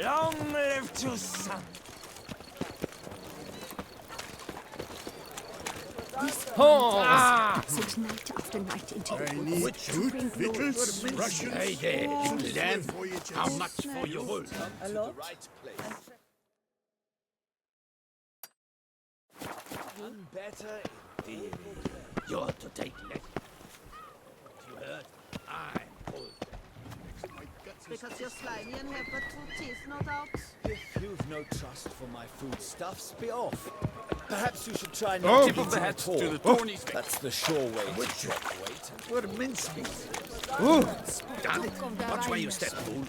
Long live Toussaint! This sits night after night into the woods. Which victuals, Russians, Hey there, little lamb. How much for your wool? A lot? Better indeed. You're to take less. You heard? I'm old. Because you're slimy and have but 2 teeth, no doubt. If you've no trust for my foodstuffs, be off. Perhaps you should try not Tip of the hat to the Tawny's. That's the sure way to drop weight. What a mincemeat. Damn it. Watch where you step, fool.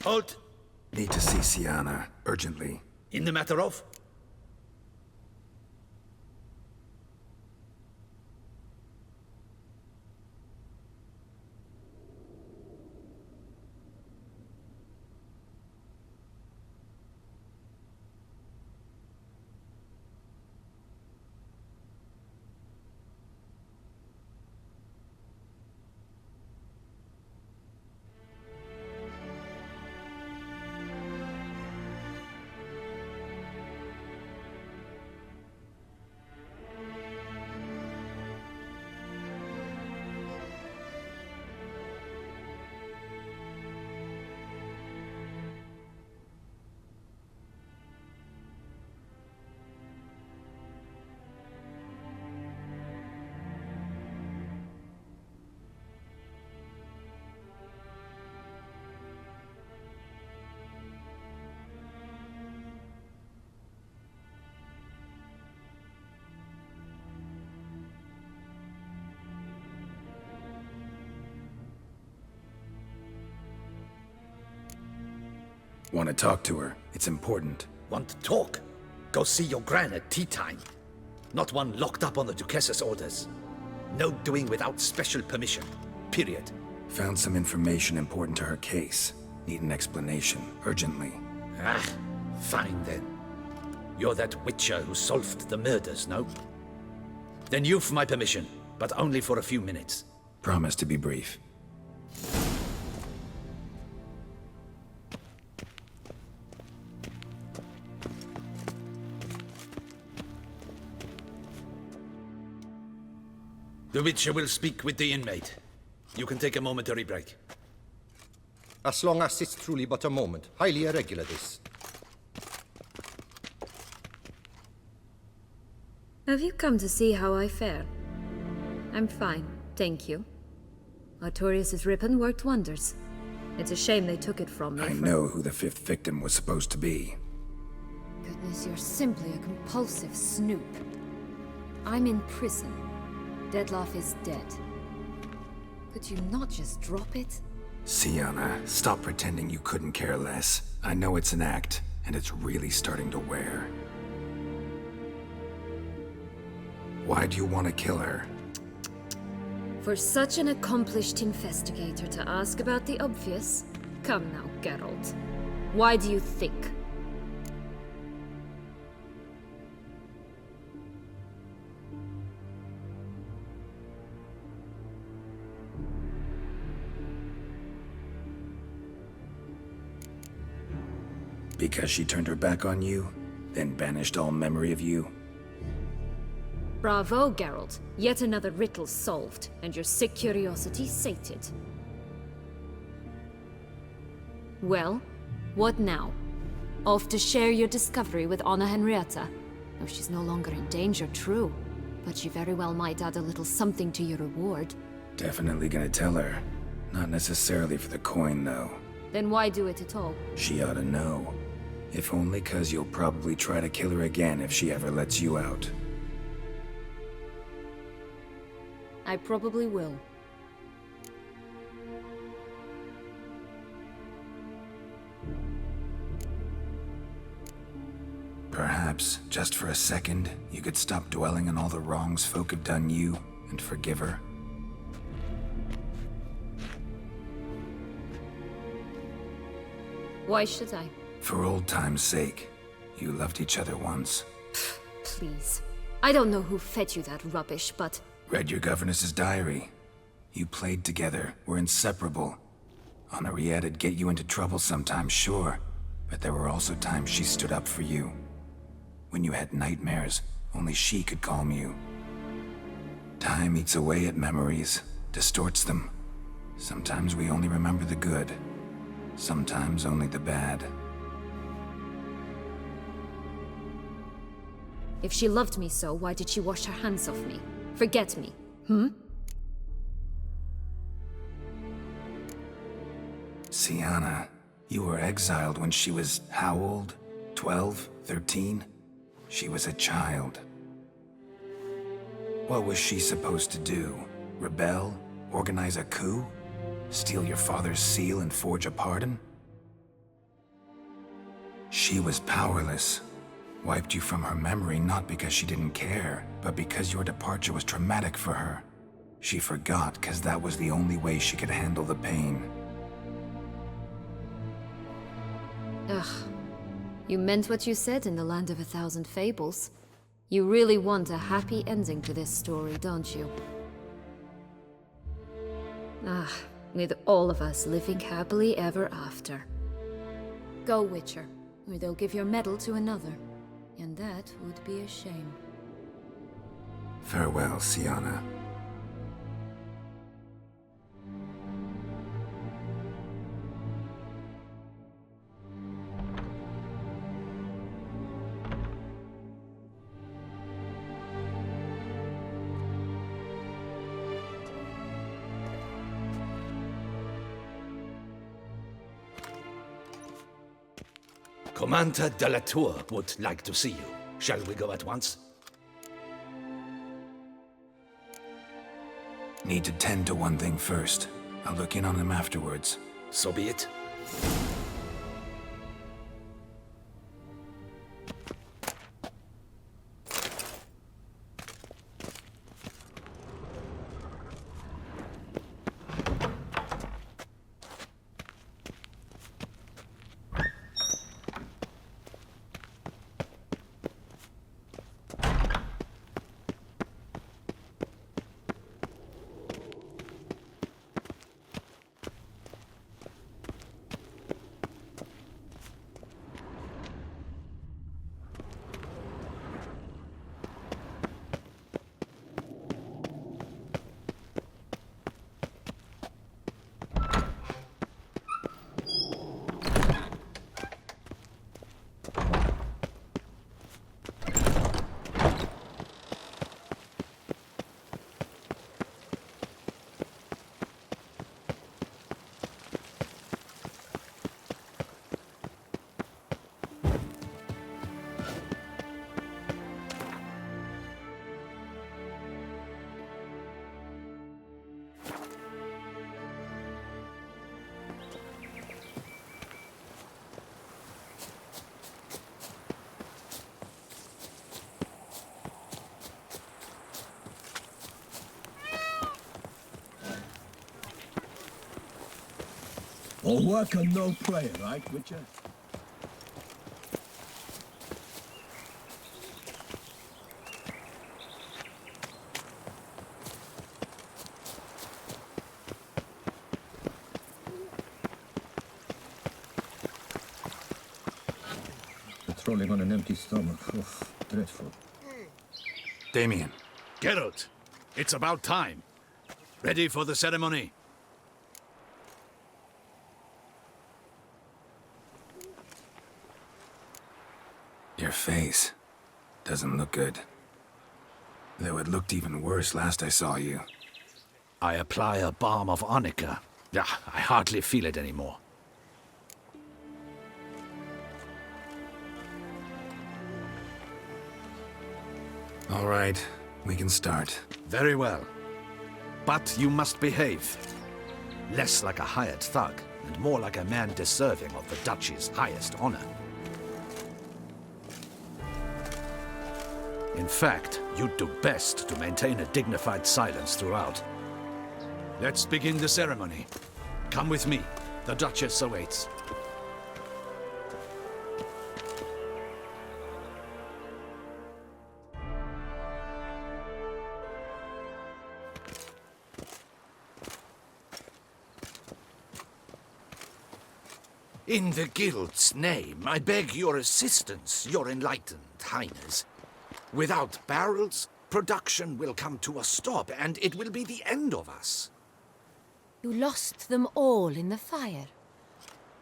Halt! Need to see Sienna, urgently. In the matter of? Want to talk to her. It's important. Want to talk? Go see your gran at tea time. Not one locked up on the Duchess's orders. No doing without special permission. Period. Found some information important to her case. Need an explanation, urgently. Ah, fine then. You're that witcher who solved the murders, no? Then you've my permission, but only for a few minutes. Promise to be brief. The Witcher will speak with the inmate. You can take a momentary break. As long as it's truly but a moment. Highly irregular, this. Have you come to see how I fare? I'm fine, thank you. Artorius' ribbon worked wonders. It's a shame they took it from me. I know who the 5th victim was supposed to be. Goodness, you're simply a compulsive snoop. I'm in prison. Deadloff is dead. Could you not just drop it? Sienna, stop pretending you couldn't care less. I know it's an act, and it's really starting to wear. Why do you want to kill her? For such an accomplished investigator to ask about the obvious? Come now, Geralt. Why do you think? Because she turned her back on you, then banished all memory of you? Bravo, Geralt. Yet another riddle solved, and your sick curiosity sated. Well, what now? Off to share your discovery with Anna Henrietta? Oh, she's no longer in danger, true. but she very well might add a little something to your reward. Definitely gonna tell her. Not necessarily for the coin, though. Then why do it at all? She ought to know. If only 'cause you'll probably try to kill her again if she ever lets you out. I probably will. Perhaps, just for a second, you could stop dwelling on all the wrongs folk have done you and forgive her. Why should I? For old time's sake. You loved each other once. Please. I don't know who fed you that rubbish, but... Read your governess's diary. You played together, were inseparable. Henriette'd get you into trouble sometimes, sure, but there were also times she stood up for you. When you had nightmares, only she could calm you. Time eats away at memories, distorts them. Sometimes we only remember the good, sometimes only the bad. If she loved me so, why did she wash her hands off me? Forget me, Sienna, you were exiled when she was how old? 12? 13? She was a child. What was she supposed to do? Rebel? Organize a coup? Steal your father's seal and forge a pardon? She was powerless. Wiped you from her memory not because she didn't care, but because your departure was traumatic for her. She forgot because that was the only way she could handle the pain. Ugh. You meant what you said in the Land of a Thousand Fables. You really want a happy ending to this story, don't you? With all of us living happily ever after. Go, Witcher, or they'll give your medal to another. And that would be a shame. Farewell, Sienna. Commander de la Tour would like to see you. Shall we go at once? Need to tend to one thing first. I'll look in on him afterwards. So be it. All work and no play, right, Witcher? Patrolling on an empty stomach. Oof, dreadful. Damien. Geralt, it's about time. Ready for the ceremony? Your face doesn't look good. Though it looked even worse last I saw you. I apply a balm of arnica. Yeah, I hardly feel it anymore. All right, we can start. Very well. But you must behave. Less like a hired thug, and more like a man deserving of the Duchy's highest honor. In fact, you'd do best to maintain a dignified silence throughout. Let's begin the ceremony. Come with me. The Duchess awaits. In the Guild's name, I beg your assistance, your enlightened highness. Without barrels, production will come to a stop, and it will be the end of us. You lost them all in the fire.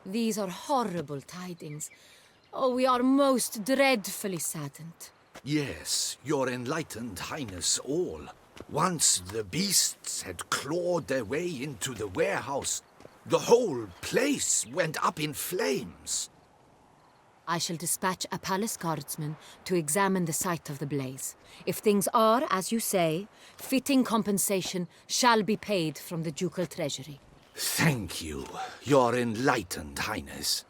These are horrible tidings. Oh, we are most dreadfully saddened. Yes, your enlightened highness all. Once the beasts had clawed their way into the warehouse, the whole place went up in flames. I shall dispatch a palace guardsman to examine the site of the blaze. If things are, as you say, fitting compensation shall be paid from the ducal treasury. Thank you, your enlightened highness.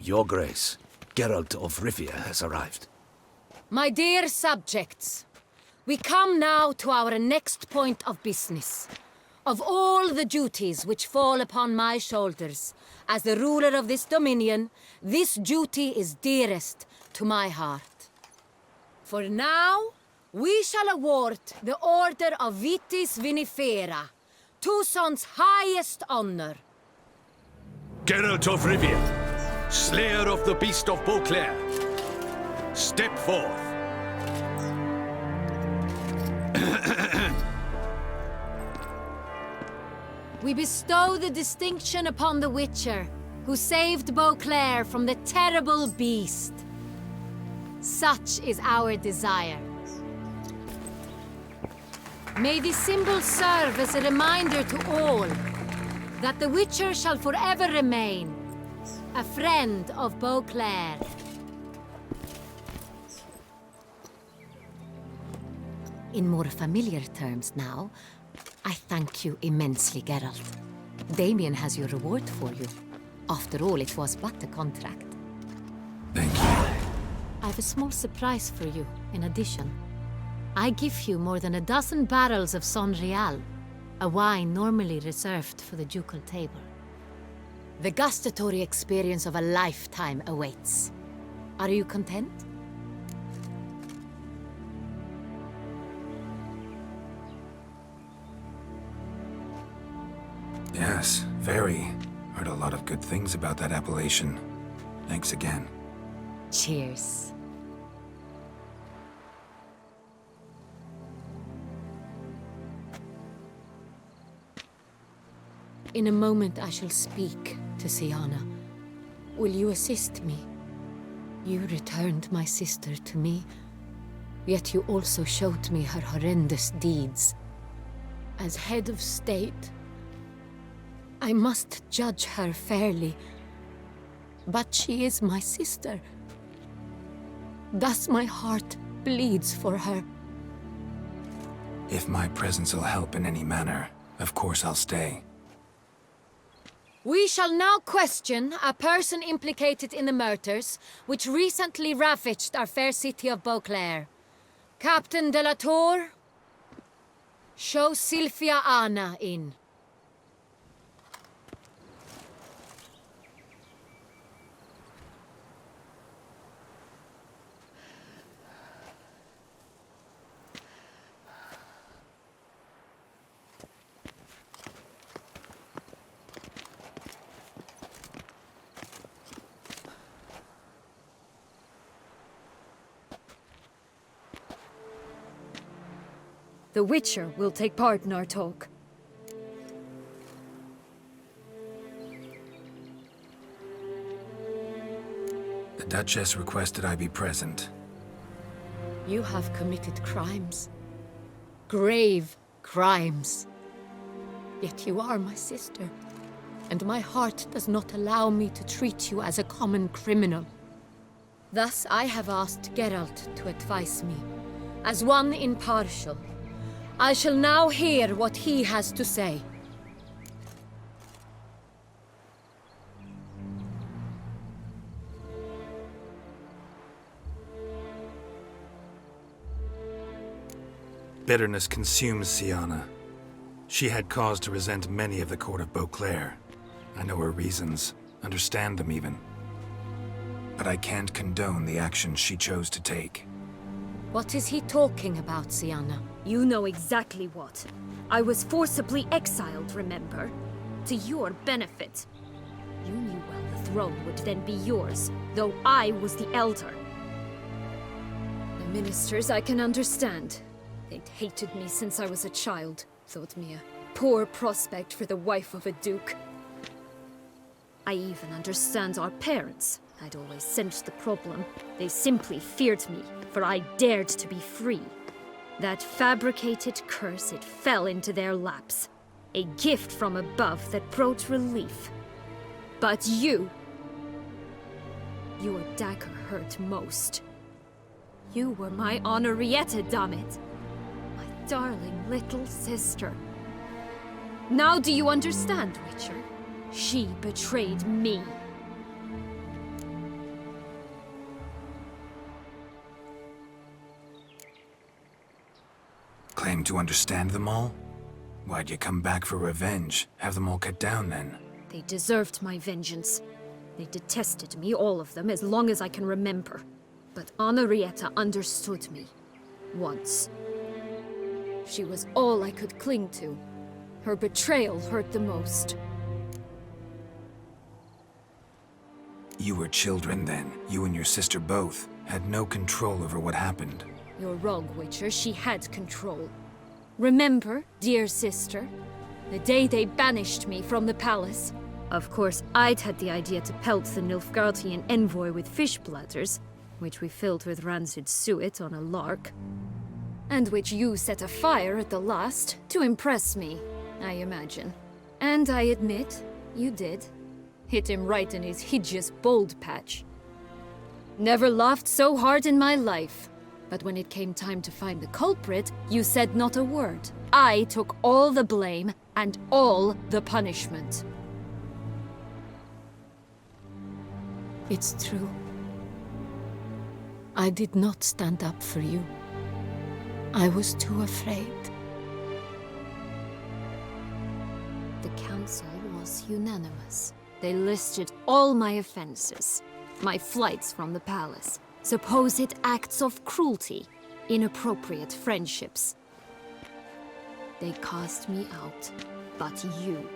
Your Grace, Geralt of Rivia has arrived. My dear subjects, we come now to our next point of business. Of all the duties which fall upon my shoulders, as the ruler of this dominion, this duty is dearest to my heart. For now, we shall award the Order of Vitis Vinifera, Toussaint's highest honor. Geralt of Rivia, slayer of the beast of Beauclair, step forth. We bestow the distinction upon the Witcher, who saved Beauclair from the terrible beast. Such is our desire. May this symbol serve as a reminder to all that the Witcher shall forever remain a friend of Beauclair. In more familiar terms now, I thank you immensely, Geralt. Damien has your reward for you. After all, it was but a contract. Thank you. I have a small surprise for you, in addition. I give you more than a dozen barrels of Son Real, a wine normally reserved for the ducal table. The gustatory experience of a lifetime awaits. Are you content? Yes, very. Heard a lot of good things about that appellation. Thanks again. Cheers. In a moment I shall speak to Siana. Will you assist me? You returned my sister to me, yet you also showed me her horrendous deeds. As head of state, I must judge her fairly, but she is my sister. Thus my heart bleeds for her. If my presence will help in any manner, of course I'll stay. We shall now question a person implicated in the murders which recently ravaged our fair city of Beauclair. Captain de la Tour, show Sylvia Anna in. The Witcher will take part in our talk. The Duchess requested I be present. You have committed crimes. Grave crimes. Yet you are my sister, and my heart does not allow me to treat you as a common criminal. Thus I have asked Geralt to advise me, as one impartial. I shall now hear what he has to say. Bitterness consumes Sienna. She had cause to resent many of the court of Beauclair. I know her reasons, understand them even. But I can't condone the actions she chose to take. What is he talking about, Sienna? You know exactly what. I was forcibly exiled, remember? To your benefit. You knew well the throne would then be yours, though I was the elder. The ministers I can understand. They'd hated me since I was a child, thought me a poor prospect for the wife of a duke. I even understand our parents. I'd always sensed the problem. They simply feared me, for I dared to be free. That fabricated curse, it fell into their laps. A gift from above that brought relief. But you... your dagger hurt most. You were my Henrietta, dammit. My darling little sister. Now do you understand, Witcher? She betrayed me. Claim to understand them all? Why'd you come back for revenge? Have them all cut down then? They deserved my vengeance. They detested me, all of them, as long as I can remember. But Henrietta understood me. Once. She was all I could cling to. Her betrayal hurt the most. You were children then. You and your sister both had no control over what happened. You're wrong, Witcher. She had control. Remember, dear sister, the day they banished me from the palace? Of course, I'd had the idea to pelt the Nilfgaardian envoy with fish bladders, which we filled with rancid suet on a lark, and which you set afire at the last to impress me, I imagine. And I admit, you did. Hit him right in his hideous bald patch. Never laughed so hard in my life. But when it came time to find the culprit, you said not a word. I took all the blame and all the punishment. It's true. I did not stand up for you. I was too afraid. The council was unanimous. They listed all my offenses. My flights from the palace. Supposed acts of cruelty, inappropriate friendships. They cast me out, but you,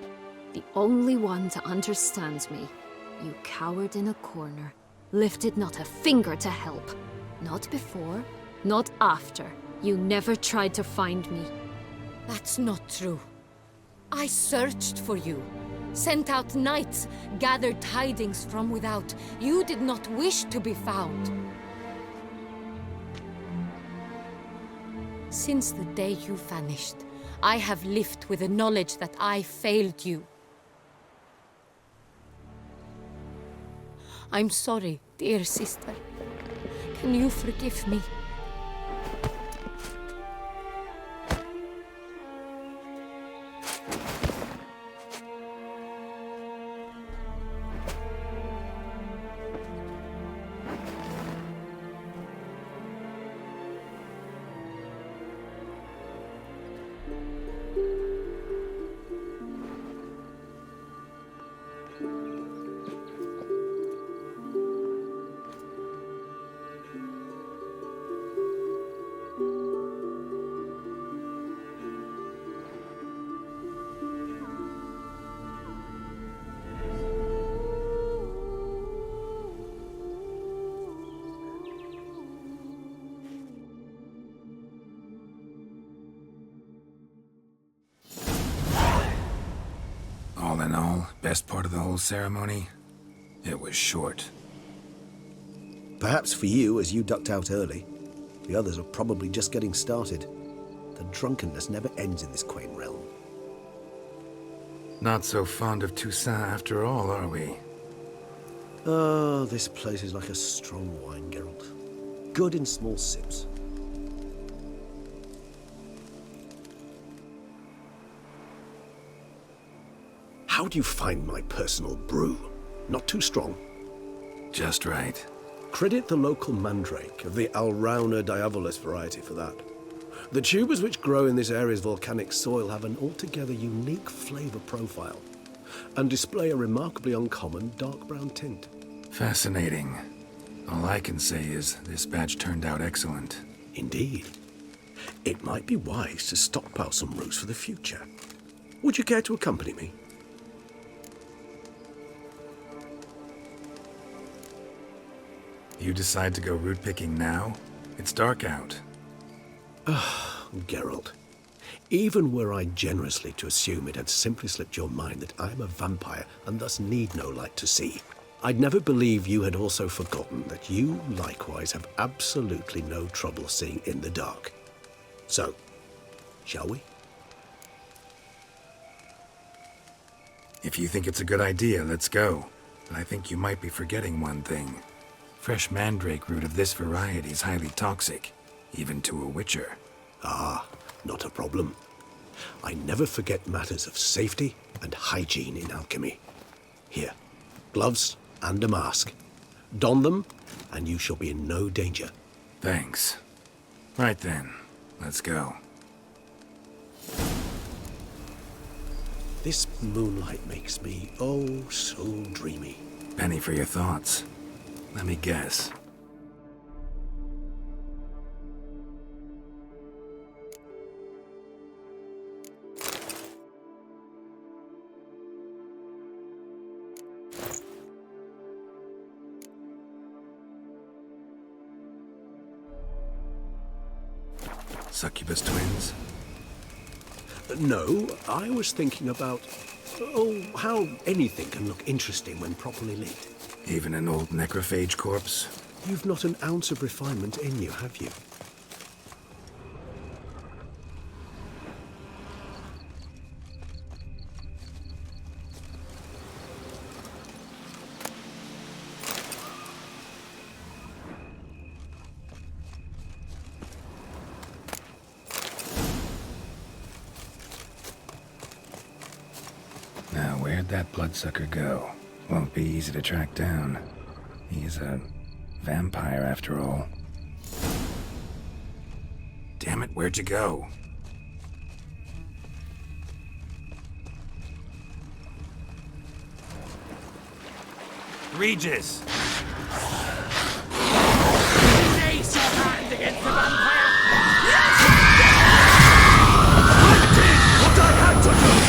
the only one to understand me, you cowered in a corner, lifted not a finger to help. Not before, not after. You never tried to find me. That's not true. I searched for you, sent out knights, gathered tidings from without. You did not wish to be found. Since the day you vanished, I have lived with the knowledge that I failed you. I'm sorry, dear sister. Can you forgive me? All in all, best part of the whole ceremony? It was short. Perhaps for you, as you ducked out early. The others are probably just getting started. The drunkenness never ends in this quaint realm. Not so fond of Toussaint after all, are we? Oh, this place is like a strong wine, Geralt. Good in small sips. How do you find my personal brew? Not too strong? Just right. Credit the local mandrake of the Alrauna diabolus variety for that. The tubers which grow in this area's volcanic soil have an altogether unique flavor profile and display a remarkably uncommon dark brown tint. Fascinating. All I can say is this batch turned out excellent. Indeed. It might be wise to stockpile some roots for the future. Would you care to accompany me? You decide to go root picking now? It's dark out. Geralt, even were I generously to assume it had simply slipped your mind that I am a vampire and thus need no light to see, I'd never believe you had also forgotten that you likewise have absolutely no trouble seeing in the dark. So, shall we? If you think it's a good idea, let's go. But I think you might be forgetting one thing. Fresh mandrake root of this variety is highly toxic, even to a witcher. Ah, not a problem. I never forget matters of safety and hygiene in alchemy. Here, gloves and a mask. Don them, and you shall be in no danger. Thanks. Right then, let's go. This moonlight makes me, oh, so dreamy. Penny for your thoughts. Let me guess. Succubus twins? No, I was thinking about, oh, how anything can look interesting when properly lit. Even an old necrophage corpse? You've not an ounce of refinement in you, have you? Now, where'd that bloodsucker go? Won't be easy to track down. He's a vampire, after all. Damn it, where'd you go? Regis! Raise your hand against the vampire! What I had to do!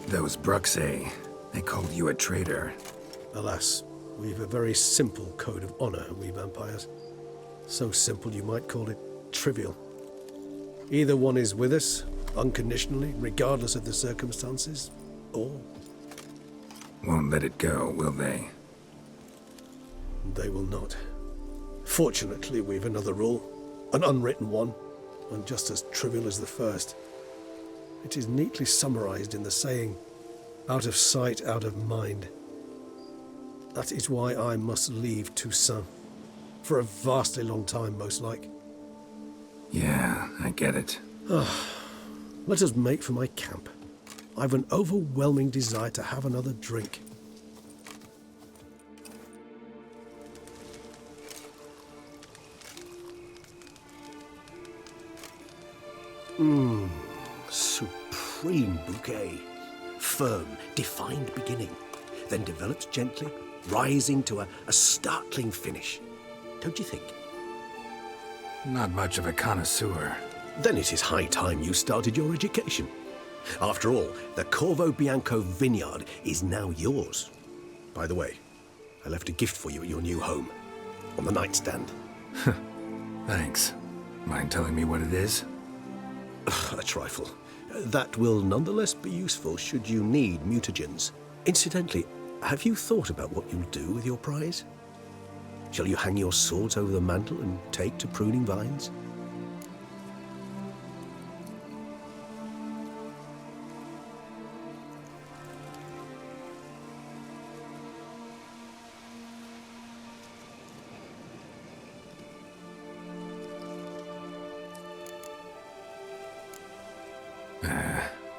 Those Bruxay, they called you a traitor. Alas, we've a very simple code of honor, we vampires. So simple you might call it trivial. Either one is with us, unconditionally, regardless of the circumstances, or Won't let it go, will they? they will not. Fortunately, we've another rule, an unwritten one, and just as trivial as the first. It is neatly summarized in the saying, out of sight, out of mind. That is why I must leave Toussaint. For a vastly long time, most like. Yeah, I get it. Let us make for my camp. I've an overwhelming desire to have another drink. Supreme bouquet. Firm, defined beginning. then develops gently, rising to a startling finish. Don't you think? Not much of a connoisseur. Then it is high time you started your education. After all, the Corvo Bianco vineyard is now yours. By the way, I left a gift for you at your new home, on the nightstand. Thanks. Mind telling me what it is? A trifle. That will nonetheless be useful should you need mutagens. Incidentally, have you thought about what you'll do with your prize? Shall you hang your swords over the mantle and take to pruning vines?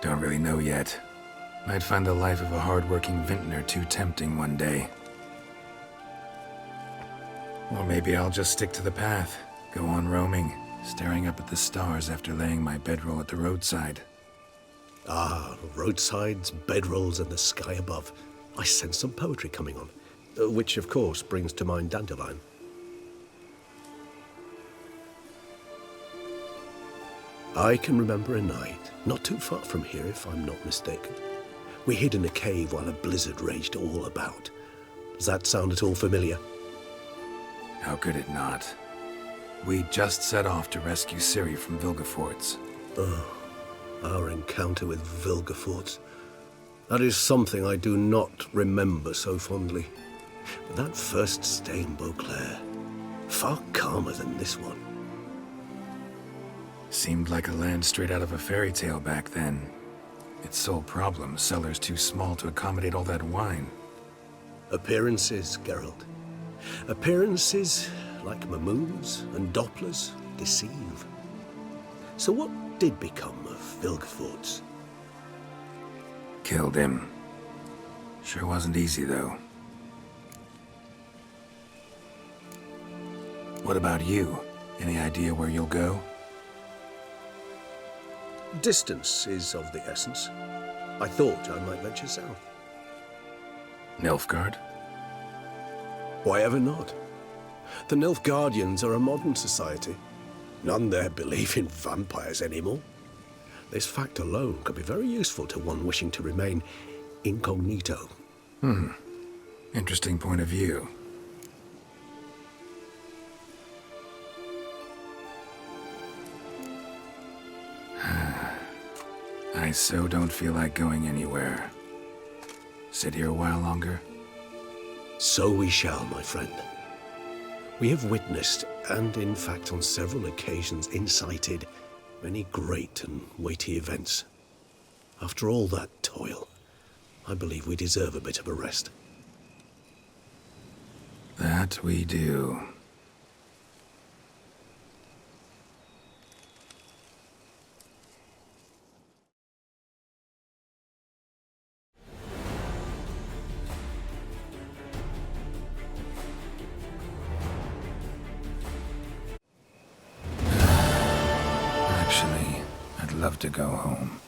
Don't really know yet. Might find the life of a hard-working vintner too tempting one day. Or maybe I'll just stick to the path, go on roaming, staring up at the stars after laying my bedroll at the roadside. Ah, roadsides, bedrolls, and the sky above. I sense some poetry coming on, which of course brings to mind Dandelion. I can remember a night, not too far from here if I'm not mistaken. We hid in a cave while a blizzard raged all about. Does that sound at all familiar? How could it not? We just set off to rescue Ciri from Vilgefortz. Oh, our encounter with Vilgefortz. That is something I do not remember so fondly. But that first stay in Beauclair, far calmer than this one. Seemed like a land straight out of a fairy tale back then. Its sole problem, cellars too small to accommodate all that wine. Appearances, Geralt. Appearances, like mamoons and dopplers, deceive. So what did become of Vilgefortz? Killed him. Sure wasn't easy, though. What about you? Any idea where you'll go? Distance is of the essence. I thought I might venture south. Nilfgaard? Why ever not? The Nilfgaardians are a modern society. None there believe in vampires anymore. This fact alone could be very useful to one wishing to remain incognito. Interesting point of view. I so don't feel like going anywhere. Sit here a while longer? So we shall, my friend. We have witnessed, and in fact on several occasions incited, many great and weighty events. After all that toil, I believe we deserve a bit of a rest. That we do. Actually, I'd love to go home.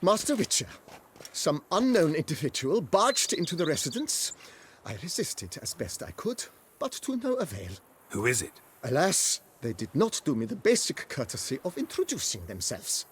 Master Witcher, some unknown individual barged into the residence. I resisted as best I could, but to no avail. Who is it? Alas, they did not do me the basic courtesy of introducing themselves.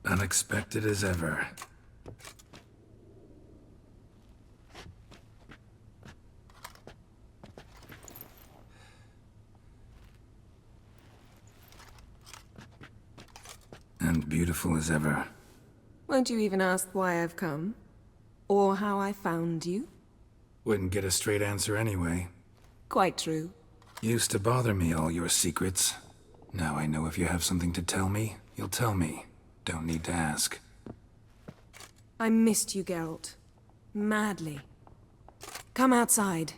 Unexpected as ever. And beautiful as ever. Won't you even ask why I've come? Or how I found you? Wouldn't get a straight answer anyway. Quite true. Used to bother me, all your secrets. Now I know if you have something to tell me, you'll tell me. Don't need to ask. I missed you, Geralt. Madly. Come outside.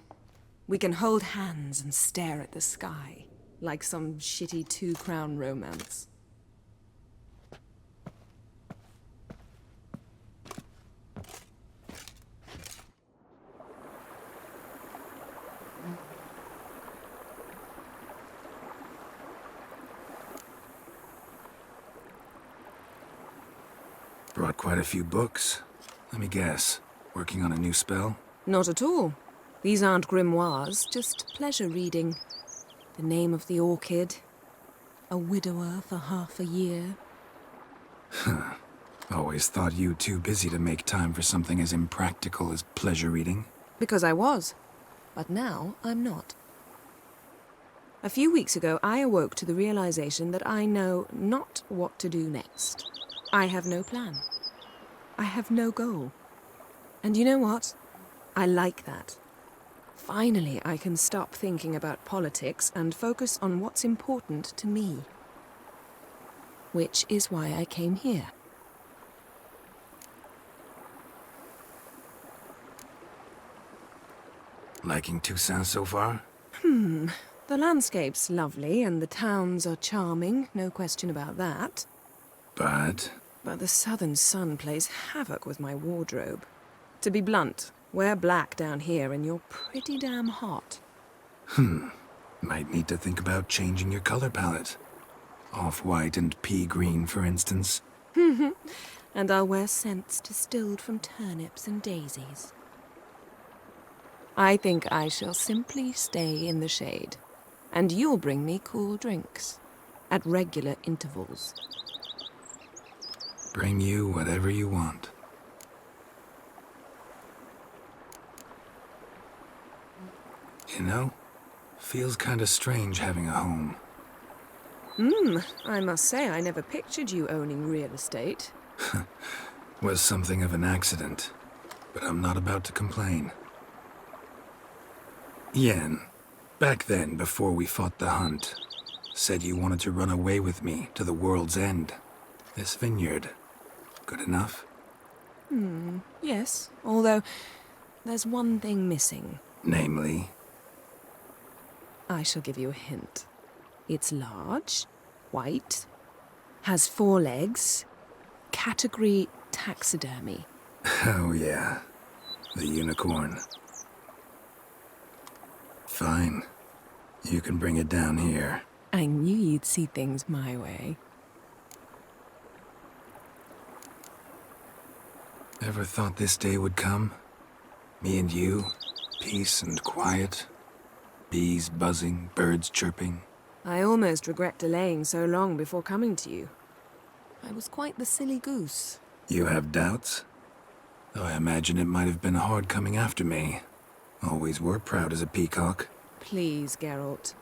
We can hold hands and stare at the sky, like some shitty two-crown romance. Brought quite a few books. Let me guess. Working on a new spell? Not at all. These aren't grimoires, just pleasure reading. The Name of the Orchid. A widower for half a year. Huh. Always thought you too busy to make time for something as impractical as pleasure reading. Because I was. But now I'm not. A few weeks ago, I awoke to the realization that I know not what to do next. I have no plan. I have no goal. And you know what? I like that. Finally, I can stop thinking about politics and focus on what's important to me. Which is why I came here. Liking Toussaint so far? The landscape's lovely and the towns are charming, no question about that. But the southern sun plays havoc with my wardrobe. To be blunt, wear black down here and you're pretty damn hot. Might need to think about changing your color palette. Off-white and pea green, for instance. And I'll wear scents distilled from turnips and daisies. I think I shall simply stay in the shade. And you'll bring me cool drinks. At regular intervals. Bring you whatever you want. You know, feels kinda strange having a home. I must say I never pictured you owning real estate. Was something of an accident, but I'm not about to complain. Yen, back then, before we fought the hunt, said you wanted to run away with me to the world's end. This vineyard. Good enough? Yes, although there's one thing missing. Namely? I shall give you a hint. It's large, white, has 4 legs, category taxidermy. Oh yeah, the unicorn. Fine. You can bring it down here. I knew you'd see things my way. Ever thought this day would come? Me and you, peace and quiet. Bees buzzing, birds chirping. I almost regret delaying so long before coming to you. I was quite the silly goose. You have doubts? Though I imagine it might have been hard coming after me. Always were proud as a peacock. Please, Geralt.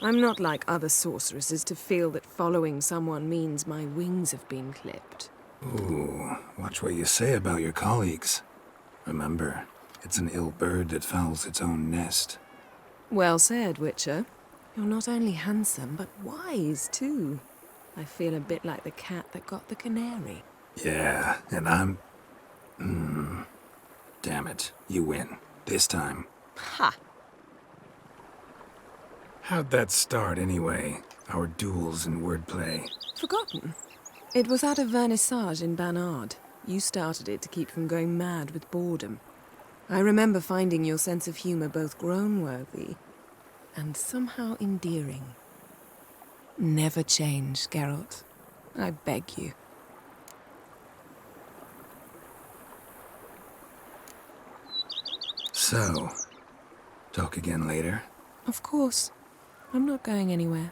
I'm not like other sorceresses to feel that following someone means my wings have been clipped. Ooh, watch what you say about your colleagues. Remember, it's an ill bird that fouls its own nest. Well said, Witcher. You're not only handsome, but wise, too. I feel a bit like the cat that got the canary. Yeah, and I'm... Damn it, you win. This time. Ha! How'd that start, anyway? Our duels and wordplay. Forgotten? It was at a vernissage in Banard. You started it to keep from going mad with boredom. I remember finding your sense of humor both groan-worthy and somehow endearing. Never change, Geralt. I beg you. So, talk again later? Of course. I'm not going anywhere.